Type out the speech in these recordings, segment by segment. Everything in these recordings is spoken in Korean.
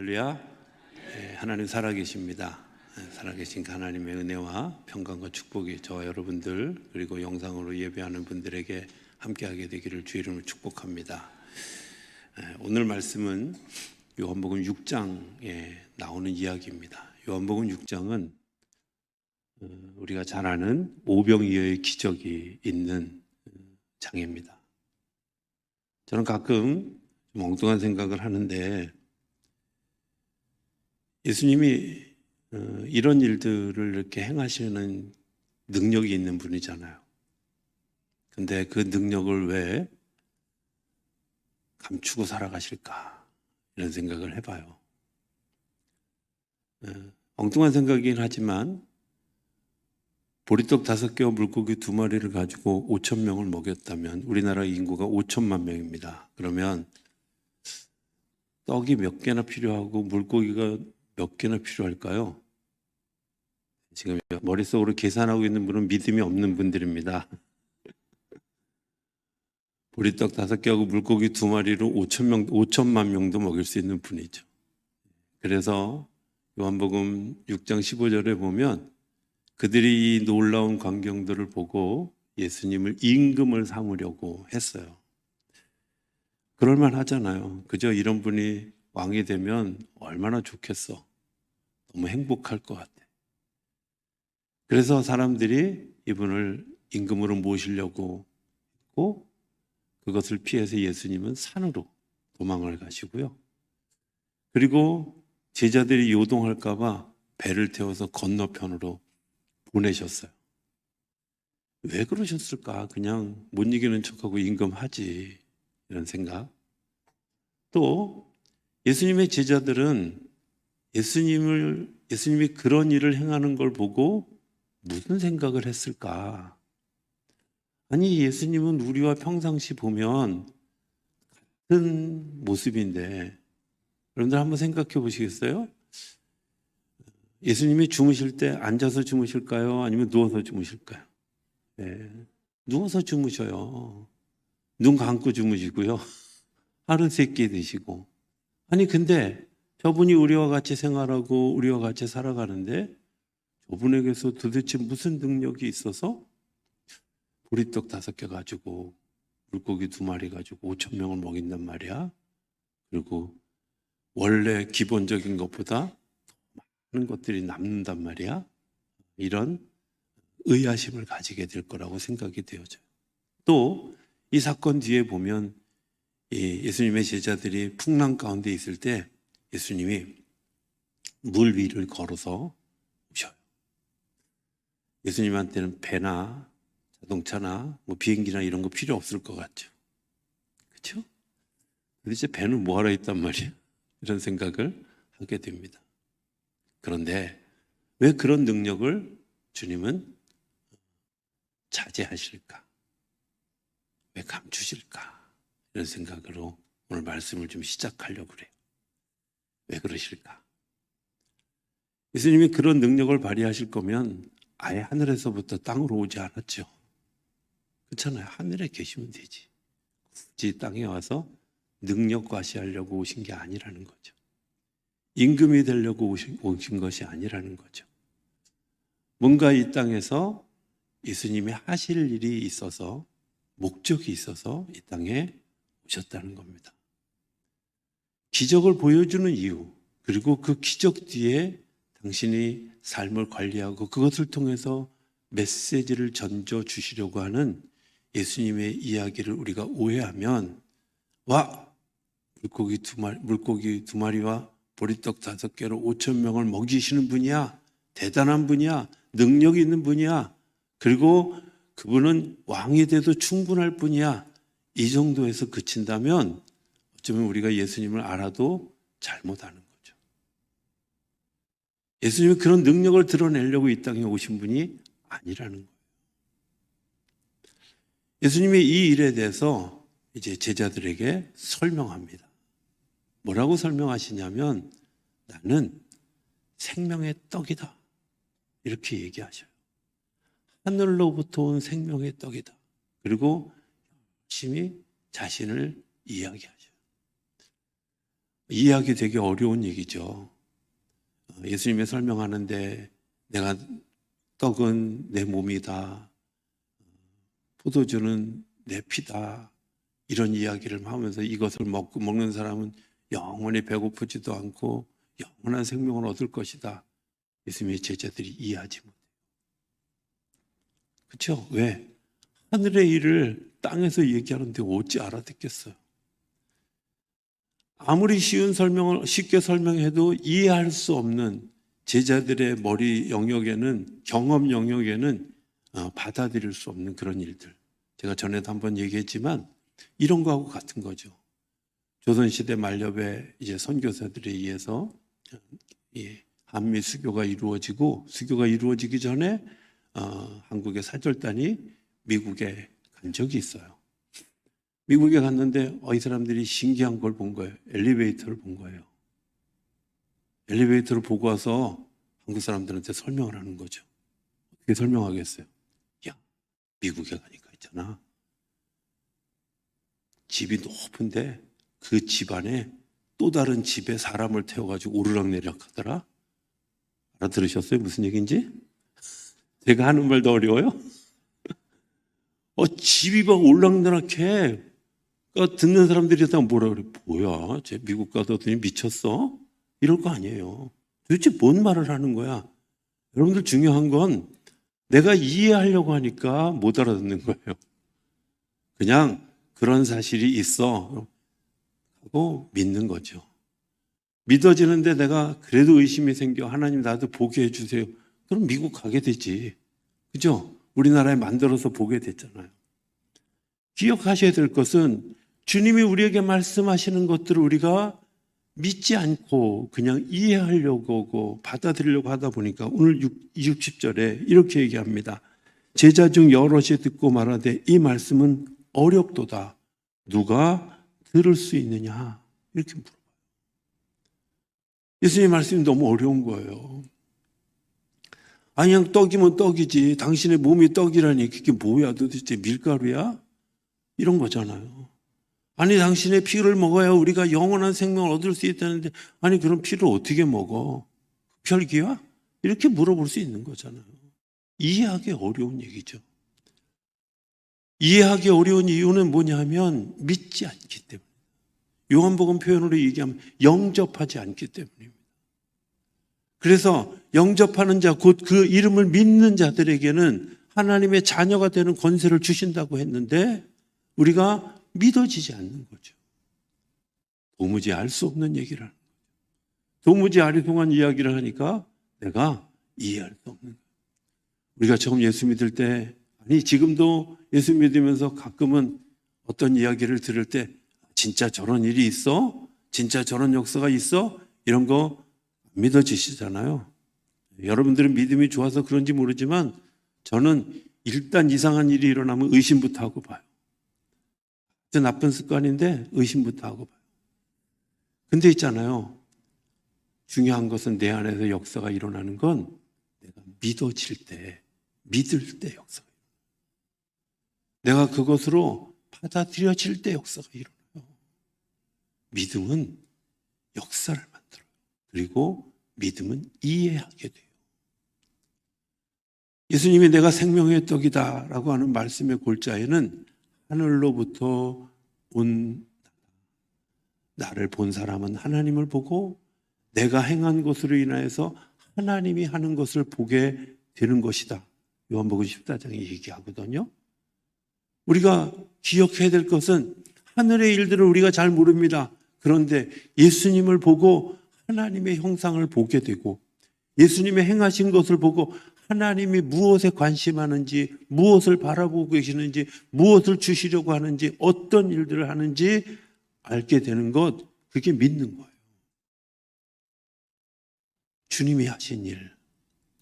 할렐루야. 하나님 살아계십니다. 살아계신 하나님의 은혜와 평강과 축복이 저와 여러분들 그리고 영상으로 예배하는 분들에게 함께하게 되기를 주의 이름으로 축복합니다. 오늘 말씀은 요한복음 6장에 나오는 이야기입니다. 요한복음 6장은 우리가 잘 아는 오병이어의 기적이 있는 장입니다. 저는 가끔 좀 엉뚱한 생각을 하는데 예수님이 이런 일들을 이렇게 행하시는 능력이 있는 분이잖아요. 근데 그 능력을 왜 감추고 살아가실까? 이런 생각을 해봐요. 엉뚱한 생각이긴 하지만 보리떡 5개와 물고기 2마리를 가지고 5천 명을 먹였다면 우리나라 인구가 5천만 명입니다. 그러면 떡이 몇 개나 필요하고 물고기가 몇 개나 필요할까요? 지금 머릿속으로 계산하고 있는 분은 믿음이 없는 분들입니다. 보리떡 5개하고 물고기 2마리로 5천만 명도 먹일 수 있는 분이죠. 그래서 요한복음 6장 15절에 보면 그들이 이 놀라운 광경들을 보고 예수님을 임금을 삼으려고 했어요. 그럴만 하잖아요. 그저 이런 분이 왕이 되면 얼마나 좋겠어. 너무 행복할 것 같아. 그래서 사람들이 이분을 임금으로 모시려고 했고 그것을 피해서 예수님은 산으로 도망을 가시고요. 그리고 제자들이 요동할까 봐 배를 태워서 건너편으로 보내셨어요. 왜 그러셨을까? 그냥 못 이기는 척하고 임금하지. 이런 생각. 또 예수님의 제자들은 예수님이 그런 일을 행하는 걸 보고 무슨 생각을 했을까? 아니, 예수님은 우리와 평상시 보면 같은 모습인데, 여러분들 한번 생각해 보시겠어요? 예수님이 주무실 때 앉아서 주무실까요? 아니면 누워서 주무실까요? 네, 누워서 주무셔요. 눈 감고 주무시고요. 하루 3끼 드시고. 아니, 근데 저분이 우리와 같이 생활하고 우리와 같이 살아가는데 저분에게서 도대체 무슨 능력이 있어서 보리떡 5개 가지고 물고기 2마리 가지고 5천 명을 먹인단 말이야. 그리고 원래 기본적인 것보다 많은 것들이 남는단 말이야. 이런 의아심을 가지게 될 거라고 생각이 되어져요. 또 이 사건 뒤에 보면 예수님의 제자들이 풍랑 가운데 있을 때 예수님이 물 위를 걸어서 오셔요. 예수님한테는 배나 자동차나 뭐 비행기나 이런 거 필요 없을 것 같죠. 그렇죠? 도대체 배는 뭐하러 있단 말이에요? 이런 생각을 하게 됩니다. 그런데 왜 그런 능력을 주님은 자제하실까? 왜 감추실까? 이런 생각으로 오늘 말씀을 좀 시작하려고 그래요. 왜 그러실까? 예수님이 그런 능력을 발휘하실 거면 아예 하늘에서부터 땅으로 오지 않았죠. 그렇잖아요. 하늘에 계시면 되지. 굳이 땅에 와서 능력 과시하려고 오신 게 아니라는 거죠. 임금이 되려고 오신 것이 아니라는 거죠. 뭔가 이 땅에서 예수님이 하실 일이 있어서 목적이 있어서 이 땅에 오셨다는 겁니다. 기적을 보여주는 이유 그리고 그 기적 뒤에 당신이 삶을 관리하고 그것을 통해서 메시지를 전해주시려고 하는 예수님의 이야기를 우리가 오해하면 와 물고기 2마리와 보리떡 5개로 5천 명을 먹이시는 분이야. 대단한 분이야. 능력이 있는 분이야. 그리고 그분은 왕이 돼도 충분할 분이야. 이 정도에서 그친다면 어쩌면 우리가 예수님을 알아도 잘못하는 거죠. 예수님이 그런 능력을 드러내려고 이 땅에 오신 분이 아니라는 거예요. 예수님이 이 일에 대해서 이제 제자들에게 설명합니다. 뭐라고 설명하시냐면 나는 생명의 떡이다. 이렇게 얘기하셔요. 하늘로부터 온 생명의 떡이다. 그리고 열심히 자신을 이야기하셔요. 이해하기 되게 어려운 얘기죠. 예수님이 설명하는데 내가 떡은 내 몸이다, 포도주는 내 피다, 이런 이야기를 하면서 이것을 먹는 사람은 영원히 배고프지도 않고 영원한 생명을 얻을 것이다. 예수님의 제자들이 이해하지 못해요. 그렇죠? 왜? 하늘의 일을 땅에서 얘기하는데 어찌 알아듣겠어요? 아무리 쉽게 설명해도 이해할 수 없는 제자들의 머리 영역에는, 경험 영역에는 받아들일 수 없는 그런 일들. 제가 전에도 한번 얘기했지만 이런 거하고 같은 거죠. 조선시대 말엽에 이제 선교사들에 의해서 한미 수교가 이루어지기 전에 한국의 사절단이 미국에 간 적이 있어요. 미국에 갔는데 이 사람들이 신기한 걸 본 거예요. 엘리베이터를 본 거예요. 엘리베이터를 보고 와서 한국 사람들한테 설명을 하는 거죠. 어떻게 설명하겠어요? 야, 미국에 가니까 있잖아, 집이 높은데 그 집 안에 또 다른 집에 사람을 태워가지고 오르락내리락 하더라. 알아들으셨어요? 무슨 얘기인지? 제가 하는 말 더 어려워요? 집이 막 오르락내락해. 듣는 사람들이 다 뭐라 그래? 뭐야, 쟤 미국 가더니 미쳤어? 이럴 거 아니에요. 도대체 뭔 말을 하는 거야? 여러분들, 중요한 건 내가 이해하려고 하니까 못 알아듣는 거예요. 그냥 그런 사실이 있어 하고 믿는 거죠. 믿어지는데 내가 그래도 의심이 생겨. 하나님, 나도 보게 해주세요. 그럼 미국 가게 되지. 그죠? 우리나라에 만들어서 보게 됐잖아요. 기억하셔야 될 것은 주님이 우리에게 말씀하시는 것들을 우리가 믿지 않고 그냥 이해하려고 하고 받아들이려고 하다 보니까 오늘 60절에 이렇게 얘기합니다. 제자 중 여럿이 듣고 말하되 이 말씀은 어렵도다. 누가 들을 수 있느냐? 이렇게 물어봐요. 예수님 말씀이 너무 어려운 거예요. 아니, 그냥 떡이면 떡이지. 당신의 몸이 떡이라니 그게 뭐야? 도대체 밀가루야? 이런 거잖아요. 아니, 당신의 피를 먹어야 우리가 영원한 생명을 얻을 수 있다는데, 아니, 그럼 피를 어떻게 먹어? 흡혈귀야? 이렇게 물어볼 수 있는 거잖아요. 이해하기 어려운 얘기죠. 이해하기 어려운 이유는 뭐냐면 믿지 않기 때문에. 요한복음 표현으로 얘기하면 영접하지 않기 때문입니다. 그래서 영접하는 자, 곧 그 이름을 믿는 자들에게는 하나님의 자녀가 되는 권세를 주신다고 했는데 우리가 믿어지지 않는 거죠. 도무지 알 수 없는 얘기를 하는 거죠. 도무지 아리송한 이야기를 하니까 내가 이해할 수 없는 거예요. 우리가 처음 예수 믿을 때, 아니 지금도 예수 믿으면서 가끔은 어떤 이야기를 들을 때 진짜 저런 일이 있어? 진짜 저런 역사가 있어? 이런 거 믿어지시잖아요. 여러분들은 믿음이 좋아서 그런지 모르지만 저는 일단 이상한 일이 일어나면 의심부터 하고 봐요. 나쁜 습관인데 의심부터 하고 봐요. 근데 있잖아요, 중요한 것은 내 안에서 역사가 일어나는 건 내가 믿어질 때, 믿을 때 역사가 일어나요. 내가 그것으로 받아들여질 때 역사가 일어나요. 믿음은 역사를 만들어요. 그리고 믿음은 이해하게 돼요. 예수님이 내가 생명의 떡이다 라고 하는 말씀의 골자에는 하늘로부터 온 나를 본 사람은 하나님을 보고 내가 행한 것으로 인하여서 하나님이 하는 것을 보게 되는 것이다. 요한복음 14장에 얘기하거든요. 우리가 기억해야 될 것은 하늘의 일들을 우리가 잘 모릅니다. 그런데 예수님을 보고 하나님의 형상을 보게 되고 예수님의 행하신 것을 보고 하나님이 무엇에 관심하는지, 무엇을 바라보고 계시는지, 무엇을 주시려고 하는지, 어떤 일들을 하는지 알게 되는 것, 그게 믿는 거예요. 주님이 하신 일,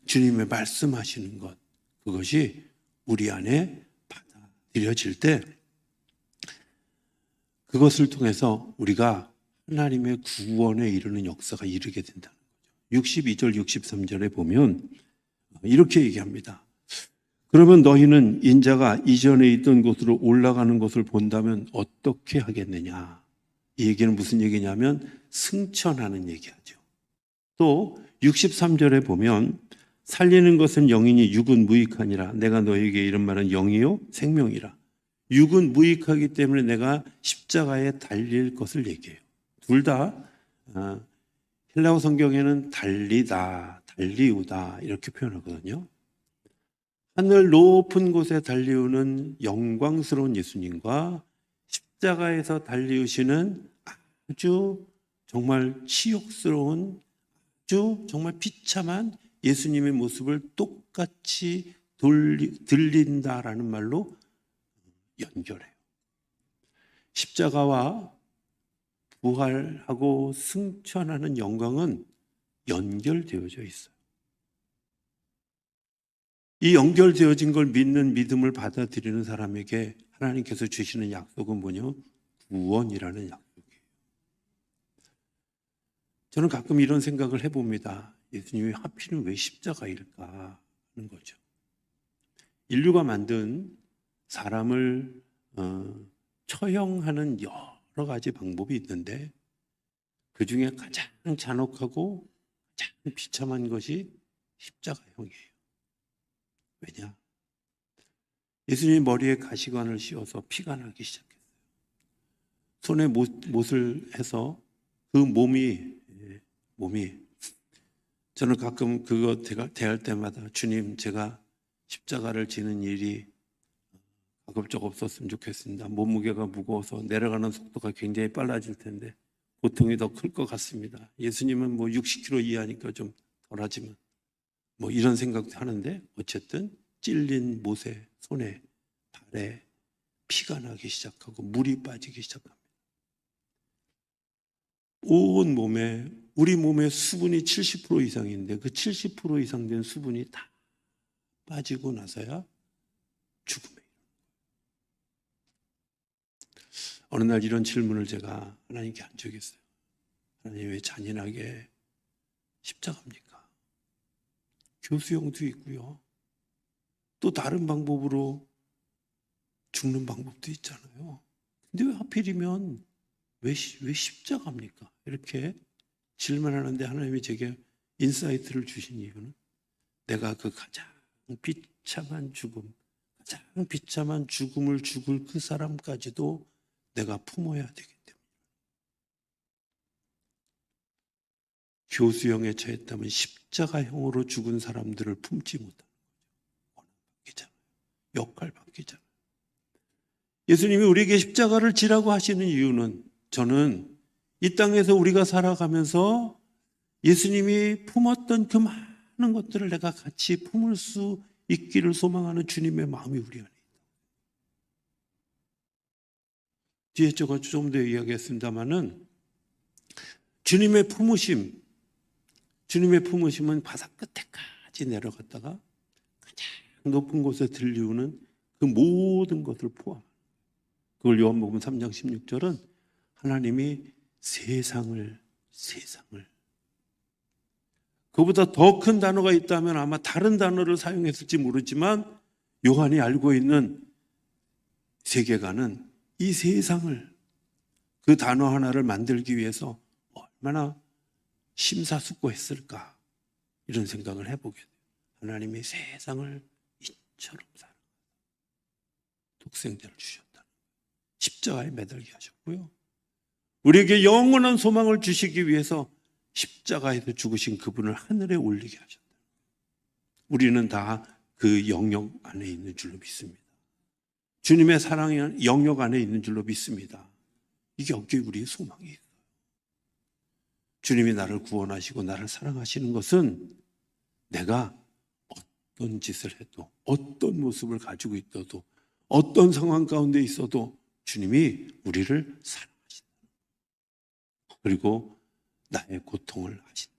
주님의 말씀하시는 것, 그것이 우리 안에 받아들여질 때 그것을 통해서 우리가 하나님의 구원에 이르는 역사가 이르게 된다는 거죠. 62절, 63절에 보면 이렇게 얘기합니다. 그러면 너희는 인자가 이전에 있던 곳으로 올라가는 것을 본다면 어떻게 하겠느냐? 이 얘기는 무슨 얘기냐면 승천하는 얘기하죠. 또 63절에 보면 살리는 것은 영이니 육은 무익하니라. 내가 너에게 이런 말은 영이요 생명이라. 육은 무익하기 때문에 내가 십자가에 달릴 것을 얘기해요. 둘 다 헬라어 성경에는 달리다, 달리우다 이렇게 표현하거든요. 하늘 높은 곳에 달리우는 영광스러운 예수님과 십자가에서 달리우시는 아주 정말 치욕스러운 아주 정말 비참한 예수님의 모습을 똑같이 들린다라는 말로 연결해요. 십자가와 부활하고 승천하는 영광은 연결되어져 있어요. 이 연결되어진 걸 믿는 믿음을 받아들이는 사람에게 하나님께서 주시는 약속은 뭐냐? 구원이라는 약속이에요. 저는 가끔 이런 생각을 해봅니다. 예수님이 하필은 왜 십자가일까 하는 거죠. 인류가 만든 사람을 처형하는 여러 가지 방법이 있는데 그 중에 가장 잔혹하고 가장 비참한 것이 십자가형이에요. 왜냐? 예수님이 머리에 가시관을 씌워서 피가 나기 시작했어요. 손에 못을 해서 그 몸이 저는 가끔 그거 대할 때마다 주님, 제가 십자가를 지는 일이 가급적 없었으면 좋겠습니다. 몸무게가 무거워서 내려가는 속도가 굉장히 빨라질 텐데 고통이 더 클 것 같습니다. 예수님은 뭐 60km 이하니까 좀 덜하지만 뭐 이런 생각도 하는데 어쨌든 찔린 못에, 손에, 발에 피가 나기 시작하고 물이 빠지기 시작합니다. 온 몸에, 우리 몸의 수분이 70% 이상인데 그 70% 이상 된 수분이 다 빠지고 나서야 죽음에 이르는 거예요. 어느 날 이런 질문을 제가 하나님께 한 적이 있어요. 하나님, 왜 잔인하게 십자가입니까? 교수형도 있고요. 또 다른 방법으로 죽는 방법도 있잖아요. 근데 왜 하필이면 왜 십자가입니까? 이렇게 질문하는데 하나님이 제게 인사이트를 주신 이유는 내가 그 가장 비참한 죽음, 가장 비참한 죽음을 죽을 그 사람까지도 내가 품어야 되기 때문에. 교수형에 처했다면 십자가형으로 죽은 사람들을 품지 못하는 거죠. 바뀌잖아요. 역할 바뀌잖아요. 예수님이 우리에게 십자가를 지라고 하시는 이유는 저는 이 땅에서 우리가 살아가면서 예수님이 품었던 그 많은 것들을 내가 같이 품을 수 있기를 소망하는 주님의 마음이 우리 안에 있다. 뒤에 제가 좀 더 이야기했습니다마는 주님의 품으심은 바닥 끝에까지 내려갔다가 가장 높은 곳에 들리우는 그 모든 것을 포함합니다. 그걸 요한복음 3장 16절은 하나님이 세상을 그보다 더 큰 단어가 있다면 아마 다른 단어를 사용했을지 모르지만 요한이 알고 있는 세계관은 이 세상을 그 단어 하나를 만들기 위해서 얼마나 심사숙고했을까 이런 생각을 해보게 돼요. 하나님이 세상을 이처럼 사랑하사 독생자를 주셨다. 십자가에 매달게 하셨고요. 우리에게 영원한 소망을 주시기 위해서 십자가에서 죽으신 그분을 하늘에 올리게 하셨다. 우리는 다 그 영역 안에 있는 줄로 믿습니다. 주님의 사랑의 영역 안에 있는 줄로 믿습니다. 이게 어깨 우리의 소망이 있어요. 주님이 나를 구원하시고 나를 사랑하시는 것은 내가 어떤 짓을 해도 어떤 모습을 가지고 있어도 어떤 상황 가운데 있어도 주님이 우리를 사랑하신다. 그리고 나의 고통을 하신다.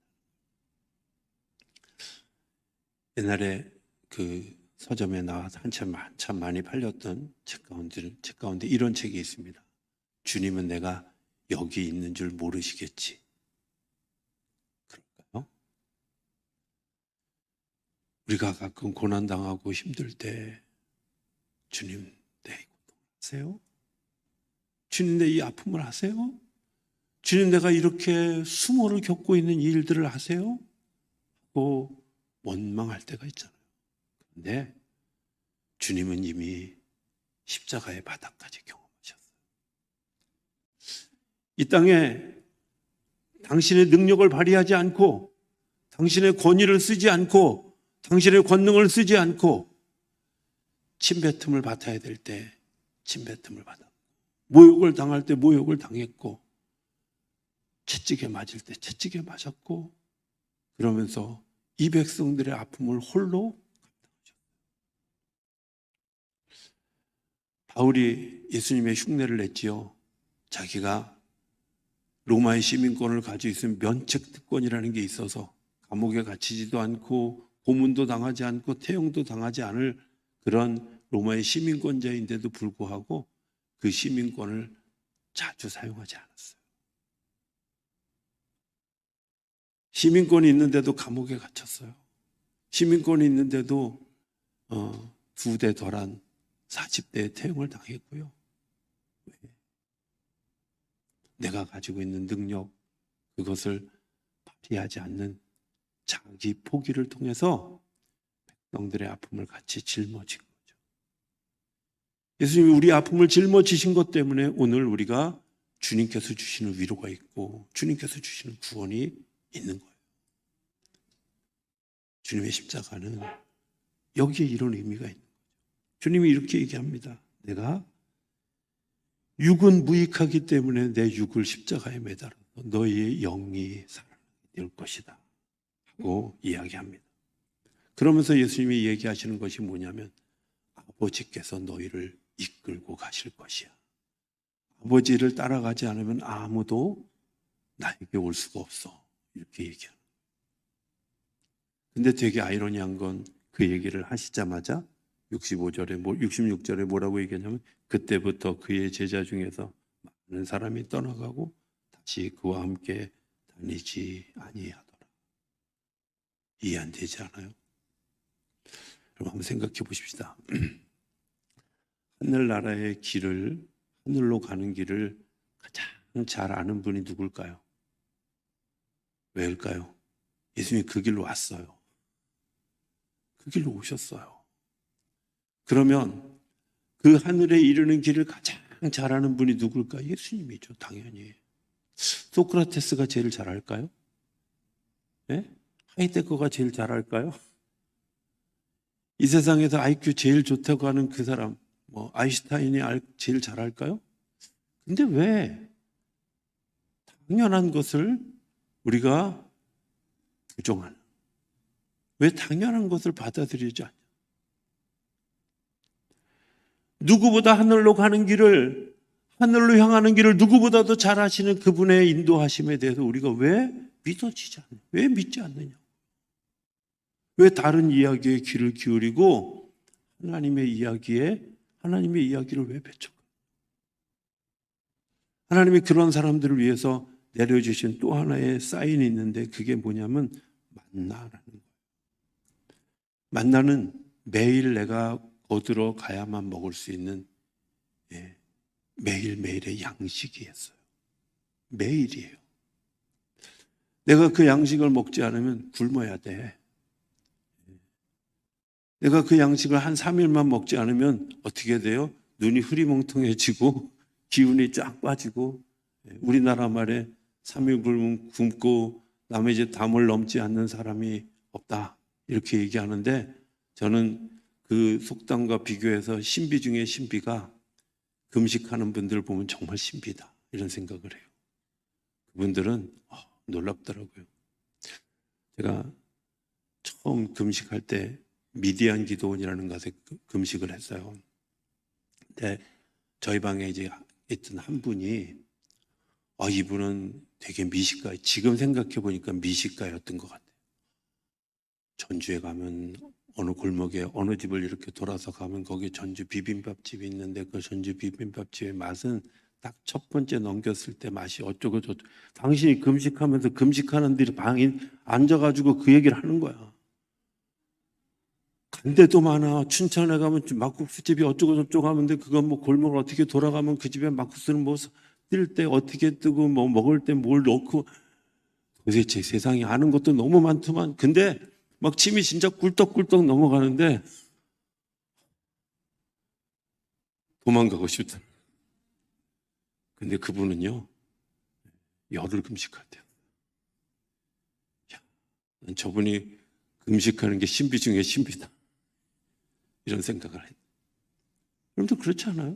옛날에 그 서점에 나와서 한참 많이 팔렸던 책 가운데 이런 책이 있습니다. 주님은 내가 여기 있는 줄 모르시겠지. 그럴까요? 우리가 가끔 고난당하고 힘들 때 주님 내 고통을 아세요? 주님 내 이 아픔을 아세요? 주님, 내가 이렇게 수모를 겪고 있는 이 일들을 아세요? 하고 원망할 때가 있잖아요. 그런데 주님은 이미 십자가의 바닥까지 경험하셨어요. 이 땅에 당신의 능력을 발휘하지 않고, 당신의 권위를 쓰지 않고, 당신의 권능을 쓰지 않고 침뱉음을 받아야 될 때 침뱉음을 받았고, 모욕을 당할 때 모욕을 당했고, 채찍에 맞을 때 채찍에 맞았고, 그러면서 이 백성들의 아픔을 홀로 감당하셨어요. 바울이 예수님의 흉내를 냈지요. 자기가 로마의 시민권을 가지고 있으면 면책특권이라는 게 있어서 감옥에 갇히지도 않고 고문도 당하지 않고 태형도 당하지 않을 그런 로마의 시민권자인데도 불구하고 그 시민권을 자주 사용하지 않았어요. 시민권이 있는데도 감옥에 갇혔어요. 시민권이 있는데도 2대 덜한 40대의 태형을 당했고요. 내가 가지고 있는 능력, 그것을 발휘하지 않는 자기 포기를 통해서 백성들의 아픔을 같이 짊어진 거죠. 예수님이 우리 아픔을 짊어지신 것 때문에 오늘 우리가 주님께서 주시는 위로가 있고 주님께서 주시는 구원이 있는 거예요. 주님의 십자가는 여기에 이런 의미가 있는 거죠. 주님이 이렇게 얘기합니다. 내가 육은 무익하기 때문에 내 육을 십자가에 매달아서 너희의 영이 살아나게 될 것이다 하고 이야기합니다. 그러면서 예수님이 얘기하시는 것이 뭐냐면 아버지께서 너희를 이끌고 가실 것이야. 아버지를 따라가지 않으면 아무도 나에게 올 수가 없어. 이렇게 얘기하는 거예요. 근데 되게 아이러니한 건 그 얘기를 하시자마자 66절에 뭐라고 얘기하냐면 그때부터 그의 제자 중에서 많은 사람이 떠나가고 다시 그와 함께 다니지 아니하더라. 이해 안 되지 않아요? 여러분 한번 생각해 보십시다. 하늘나라의 길을, 하늘로 가는 길을 가장 잘 아는 분이 누굴까요? 왜일까요? 예수님이 그 길로 왔어요. 그 길로 오셨어요. 그러면 그 하늘에 이르는 길을 가장 잘 아는 분이 누굴까? 예수님이죠, 당연히. 소크라테스가 제일 잘할까요? 네? 하이데거가 제일 잘할까요? 이 세상에서 IQ 제일 좋다고 하는 그 사람, 아인슈타인이 제일 잘할까요? 근데 왜 당연한 것을 우리가 부정하는, 왜 당연한 것을 받아들이지 않냐? 누구보다 하늘로 가는 길을, 하늘로 향하는 길을 누구보다도 잘 아시는 그분의 인도하심에 대해서 우리가 왜 믿어지지 않느냐? 왜 믿지 않느냐? 왜 다른 이야기에 귀를 기울이고 하나님의 이야기를 왜 배척하냐? 하나님이 그런 사람들을 위해서 내려주신 또 하나의 사인이 있는데 그게 뭐냐면 만나라는 거예요. 만나는 매일 내가 얻으러 가야만 먹을 수 있는 매일매일의 양식이었어요. 매일이에요. 내가 그 양식을 먹지 않으면 굶어야 돼. 내가 그 양식을 한 3일만 먹지 않으면 어떻게 돼요? 눈이 흐리멍텅해지고 기운이 쫙 빠지고, 우리나라 말에 3일 굶고 남의 집 담을 넘지 않는 사람이 없다 이렇게 얘기하는데, 저는 그 속담과 비교해서 신비 중에 신비가 금식하는 분들 보면 정말 신비다 이런 생각을 해요. 그분들은 놀랍더라고요. 제가 처음 금식할 때 미디안 기도원이라는 곳에 금식을 했어요. 근데 저희 방에 이제 있던 한 분이 이분은 되게 미식가, 지금 생각해 보니까 미식가였던 것 같아요. 전주에 가면 어느 골목에 어느 집을 이렇게 돌아서 가면 거기 전주 비빔밥집이 있는데 그 전주 비빔밥집의 맛은 딱 첫 번째 넘겼을 때 맛이 어쩌고 저쩌고. 당신이 금식하면서 금식하는데 방에 앉아가지고 그 얘기를 하는 거야. 간 데도 많아. 춘천에 가면 막국수집이 어쩌고 저쩌고 하는데 그건 골목을 어떻게 돌아가면 그 집에 막국수는 뜰 때 어떻게 뜨고 뭐 먹을 때 뭘 넣고 도대체 세상에 아는 것도 너무 많더만. 근데 막 침이 진짜 꿀떡꿀떡 넘어가는데 도망가고 싶다. 근데 그분은요, 열흘 금식하대요. 야, 난 저분이 금식하는 게 신비 중에 신비다. 이런 생각을 했어요. 여러분도 그렇지 않아요?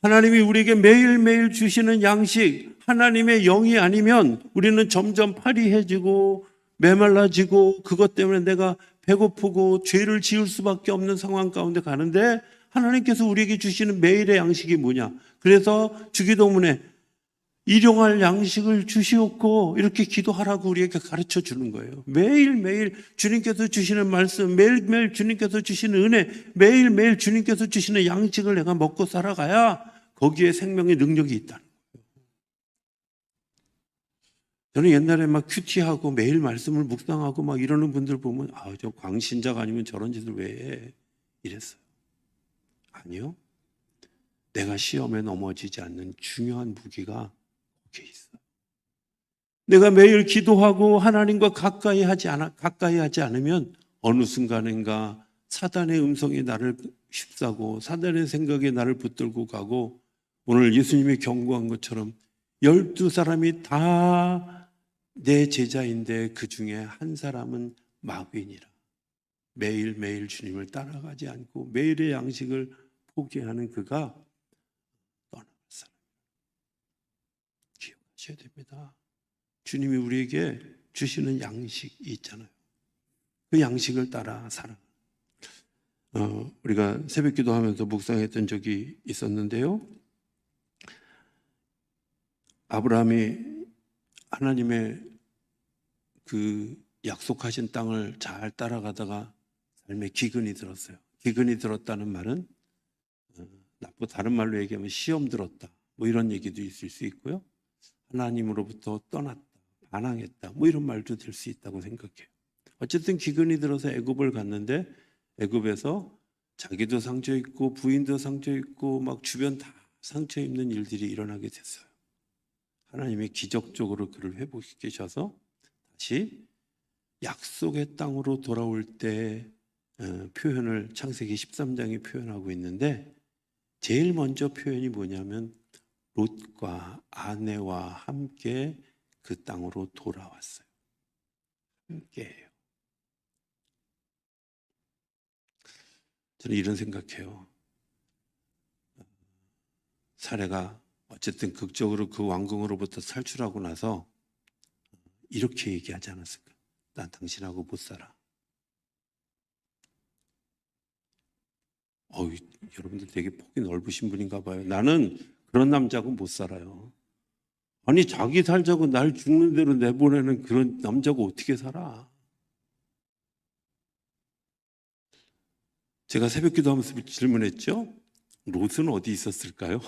하나님이 우리에게 매일매일 주시는 양식, 하나님의 영이 아니면 우리는 점점 파리해지고 메말라지고 그것 때문에 내가 배고프고 죄를 지을 수밖에 없는 상황 가운데 가는데 하나님께서 우리에게 주시는 매일의 양식이 뭐냐? 그래서 주기도문에 일용할 양식을 주시옵고 이렇게 기도하라고 우리에게 가르쳐 주는 거예요. 매일매일 주님께서 주시는 말씀, 매일매일 주님께서 주시는 은혜, 매일매일 주님께서 주시는 양식을 내가 먹고 살아가야 거기에 생명의 능력이 있다는 거예요. 저는 옛날에 막 큐티하고 매일 말씀을 묵상하고 막 이러는 분들 보면 저 광신자가 아니면 저런 짓을 왜 해? 이랬어요. 아니요. 내가 시험에 넘어지지 않는 중요한 무기가 거기에 있어요. 내가 매일 기도하고 하나님과 가까이 하지 않으면 어느 순간인가 사단의 음성이 나를 휩싸고 사단의 생각이 나를 붙들고 가고 오늘 예수님이 경고한 것처럼 12사람이 다 내 제자인데 그 중에 한 사람은 마귀니라. 매일매일 주님을 따라가지 않고 매일의 양식을 포기하는 그가 떠나갈 사람. 기억하셔야 됩니다. 주님이 우리에게 주시는 양식이 있잖아요. 그 양식을 따라 살아. 우리가 새벽기도 하면서 묵상했던 적이 있었는데요. 아브라함이 하나님의 그 약속하신 땅을 잘 따라가다가 삶에 기근이 들었어요. 기근이 들었다는 말은 다른 말로 얘기하면 시험 들었다. 뭐 이런 얘기도 있을 수 있고요. 하나님으로부터 떠났다, 반항했다. 뭐 이런 말도 될 수 있다고 생각해요. 어쨌든 기근이 들어서 애굽을 갔는데 애굽에서 자기도 상처 입고 부인도 상처 입고 막 주변 다 상처 입는 일들이 일어나게 됐어요. 하나님이 기적적으로 그를 회복시키셔서 다시 약속의 땅으로 돌아올 때 표현을 창세기 13장이 표현하고 있는데 제일 먼저 표현이 뭐냐면 롯과 아내와 함께 그 땅으로 돌아왔어요. 함께해요. 저는 이런 생각해요. 사례가 어쨌든 극적으로 그 왕궁으로부터 탈출하고 나서 이렇게 얘기하지 않았을까? 난 당신하고 못 살아. 여러분들 되게 폭이 넓으신 분인가 봐요. 나는 그런 남자하고 못 살아요. 아니 자기 살자고 날 죽는 대로 내보내는 그런 남자고 어떻게 살아? 제가 새벽 기도하면서 질문했죠. 롯은 어디 있었을까요?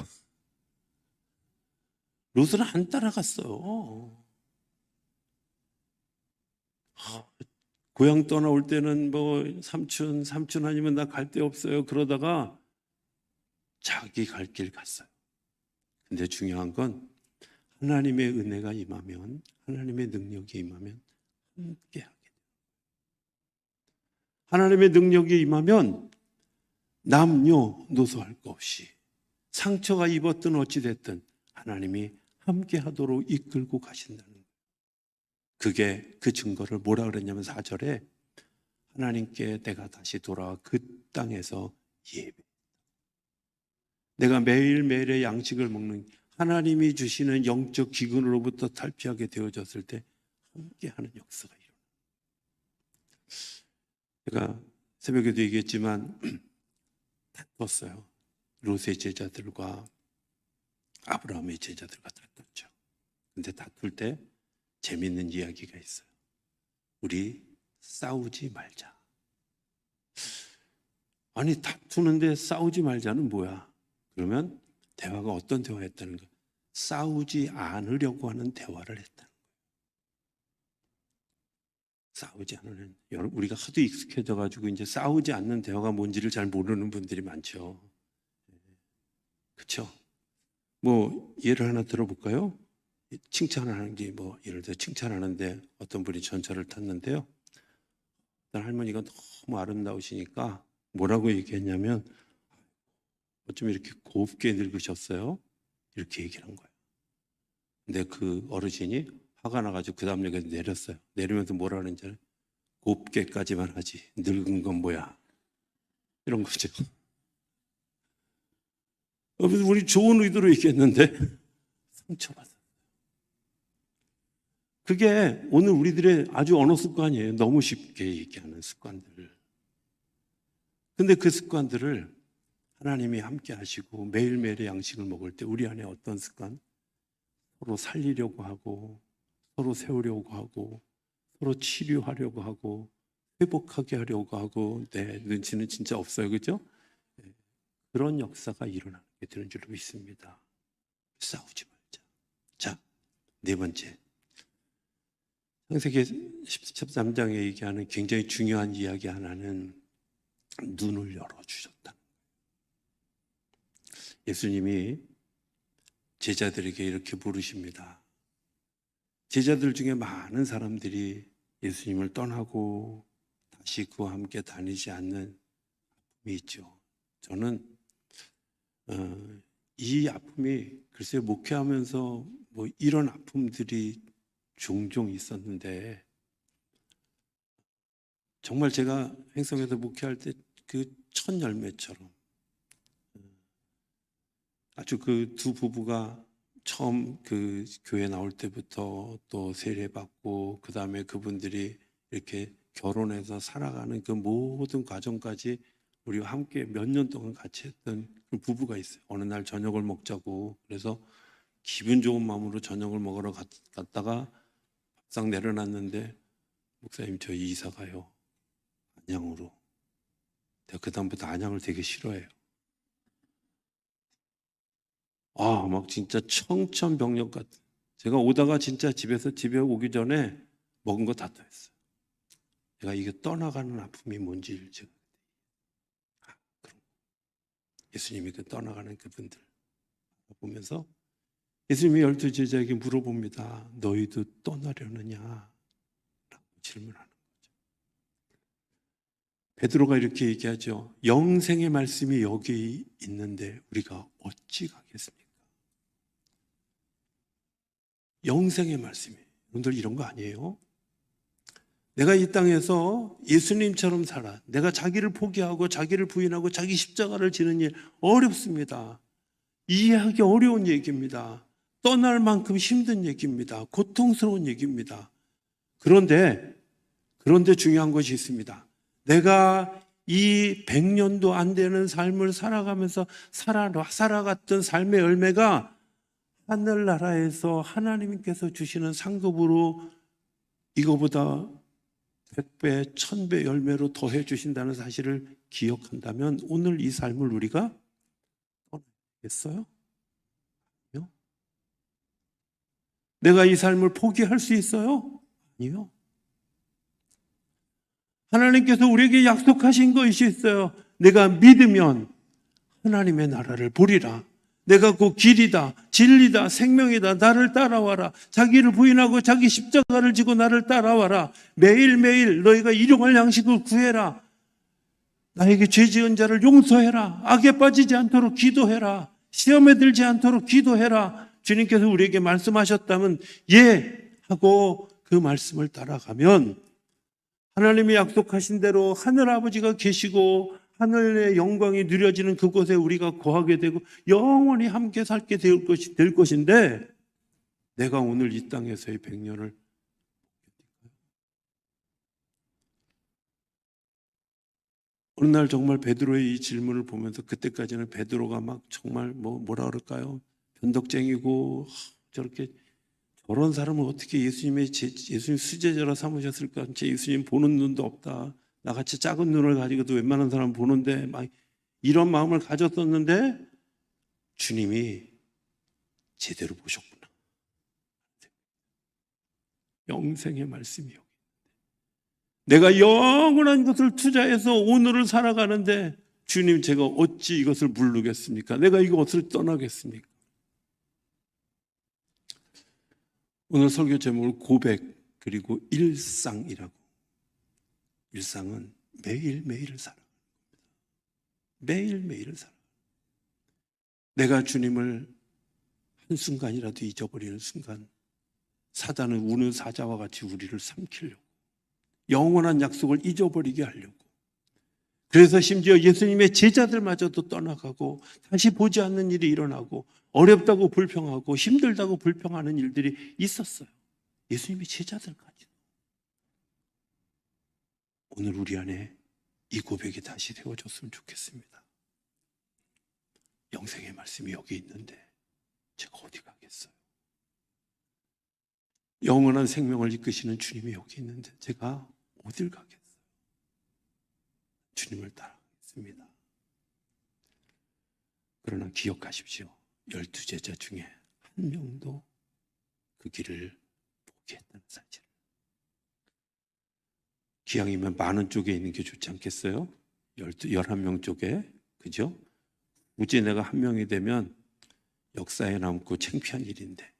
롯은 안 따라갔어요. 고향 떠나올 때는 뭐 삼촌 아니면 나 갈 데 없어요. 그러다가 자기 갈 길 갔어요. 근데 중요한 건 하나님의 은혜가 임하면 하나님의 능력이 임하면 함께 하게 돼요. 하나님의 능력이 임하면 남녀노소할 것 없이 상처가 입었든 어찌됐든 하나님이 함께 하도록 이끌고 가신다는 거예요. 그게 그 증거를 뭐라 그랬냐면 4절에 하나님께 내가 다시 돌아와 그 땅에서 예배. 내가 매일매일의 양식을 먹는 하나님이 주시는 영적 기근으로부터 탈피하게 되어졌을 때 함께하는 역사가 일어나요. 제가 새벽에도 얘기했지만 다퉜어요. 롯의 제자들과 아브라함의 제자들과 다퉜죠. 근데 다툴 때 재밌는 이야기가 있어요. 우리 싸우지 말자. 아니 다투는데 싸우지 말자는 뭐야? 그러면 대화가 어떤 대화였다는 거야? 싸우지 않으려고 하는 대화를 했다는 거예요. 싸우지 않는 여러분 우리가 하도 익숙해져 가지고 이제 싸우지 않는 대화가 뭔지를 잘 모르는 분들이 많죠. 그렇죠? 뭐 예를 하나 들어볼까요? 칭찬하는 게 뭐 예를 들어 칭찬하는데 어떤 분이 전철을 탔는데요. 어떤 할머니가 너무 아름다우시니까 뭐라고 얘기했냐면 어쩜 이렇게 곱게 늙으셨어요? 이렇게 얘기를 한 거예요. 근데 그 어르신이 화가 나가지고 그 다음 역에서 내렸어요. 내리면서 뭐라 하는지 알아요? 곱게까지만 하지 늙은 건 뭐야? 이런 거죠. 우리 좋은 의도로 얘기했는데 상처받았어요. 그게 오늘 우리들의 아주 언어 습관이에요. 너무 쉽게 얘기하는 습관들. 근데 그 습관들을 하나님이 함께 하시고 매일매일의 양식을 먹을 때 우리 안에 어떤 습관? 서로 살리려고 하고 서로 세우려고 하고 서로 치료하려고 하고 회복하게 하려고 하고 눈치는 진짜 없어요. 그죠? 그런 역사가 일어나게 되는 줄로 믿습니다. 싸우지 말자. 자, 네 번째. 창세기 13장에 얘기하는 굉장히 중요한 이야기 하나는 눈을 열어주셨다. 예수님이 제자들에게 이렇게 물으십니다. 제자들 중에 많은 사람들이 예수님을 떠나고 다시 그와 함께 다니지 않는 아픔이 있죠. 저는 이 아픔이 글쎄 목회하면서 뭐 이런 아픔들이 종종 있었는데 정말 제가 행성에서 목회할 때 그 첫 열매처럼 아주 그 두 부부가 처음 그 교회 나올 때부터 또 세례받고 그 다음에 그분들이 이렇게 결혼해서 살아가는 그 모든 과정까지 우리와 함께 몇 년 동안 같이 했던 그 부부가 있어요. 어느 날 저녁을 먹자고 그래서 기분 좋은 마음으로 저녁을 먹으러 갔다가 밥상 내려놨는데 목사님 저 이사 가요. 안양으로. 내가 그다음부터 안양을 되게 싫어해요. 막 진짜 청천벽력 같은. 제가 오다가 진짜 집에 오기 전에 먹은 거 다 토했어요. 내가 이게 떠나가는 아픔이 뭔지 제가 그럼 예수님이 그 떠나가는 그분들 보면서 예수님이 12제자에게 물어봅니다. 너희도 떠나려느냐? 라고 질문하는 거죠. 베드로가 이렇게 얘기하죠. 영생의 말씀이 여기 있는데 우리가 어찌 가겠습니까? 영생의 말씀이. 여러분들 이런 거 아니에요? 내가 이 땅에서 예수님처럼 살아. 내가 자기를 포기하고 자기를 부인하고 자기 십자가를 지는 일 어렵습니다. 이해하기 어려운 얘기입니다. 떠날 만큼 힘든 얘기입니다. 고통스러운 얘기입니다. 그런데 중요한 것이 있습니다. 내가 이 100년도 안 되는 삶을 살아가면서 살아갔던 삶의 열매가 하늘나라에서 하나님께서 주시는 상급으로 이거보다 100배, 1000배 열매로 더해 주신다는 사실을 기억한다면 오늘 이 삶을 우리가 떠나겠어요? 아니요. 내가 이 삶을 포기할 수 있어요? 아니요. 하나님께서 우리에게 약속하신 것이 있어요. 내가 믿으면 하나님의 나라를 보리라. 내가 그 길이다, 진리다, 생명이다. 나를 따라와라. 자기를 부인하고 자기 십자가를 지고 나를 따라와라. 매일매일 너희가 일용할 양식을 구해라. 나에게 죄 지은 자를 용서해라. 악에 빠지지 않도록 기도해라. 시험에 들지 않도록 기도해라. 주님께서 우리에게 말씀하셨다면 예 하고 그 말씀을 따라가면 하나님이 약속하신 대로 하늘아버지가 계시고 하늘의 영광이 누려지는 그곳에 우리가 거하게 되고 영원히 함께 살게 될 것인데 내가 오늘 이 땅에서의 100년을 어느 날 정말 베드로의 이 질문을 보면서 그때까지는 베드로가 막 정말 뭐라 그럴까요? 변덕쟁이고 저렇게 저런 사람은 어떻게 예수님 수제자라 삼으셨을까? 제 예수님 보는 눈도 없다. 나같이 작은 눈을 가지고도 웬만한 사람 보는데 막 이런 마음을 가졌었는데 주님이 제대로 보셨구나. 영생의 말씀이 여기. 내가 영원한 것을 투자해서 오늘을 살아가는데 주님 제가 어찌 이것을 모르겠습니까? 내가 이것을 떠나겠습니까? 오늘 설교 제목을 고백 그리고 일상이라고. 일상은 매일매일을 살아. 매일매일을 살아. 내가 주님을 한순간이라도 잊어버리는 순간 사단은 우는 사자와 같이 우리를 삼키려고, 영원한 약속을 잊어버리게 하려고. 그래서 심지어 예수님의 제자들마저도 떠나가고 다시 보지 않는 일이 일어나고 어렵다고 불평하고 힘들다고 불평하는 일들이 있었어요. 예수님의 제자들까지. 오늘 우리 안에 이 고백이 다시 되어졌으면 좋겠습니다. 영생의 말씀이 여기 있는데 제가 어디 가겠어요? 영원한 생명을 이끄시는 주님이 여기 있는데 제가 어딜 가겠어요? 주님을 따라가겠습니다. 그러나 기억하십시오. 12제자 중에 한 명도 그 길을 포기했다는 사실. 기왕이면 많은 쪽에 있는 게 좋지 않겠어요? 11명 쪽에. 그죠? 굳이 내가 한 명이 되면 역사에 남고 창피한 일인데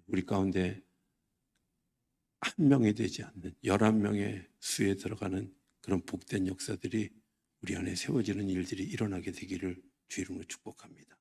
우리 가운데 한 명이 되지 않는 11명의 수에 들어가는 그런 복된 역사들이 우리 안에 세워지는 일들이 일어나게 되기를 주의 이름으로 축복합니다.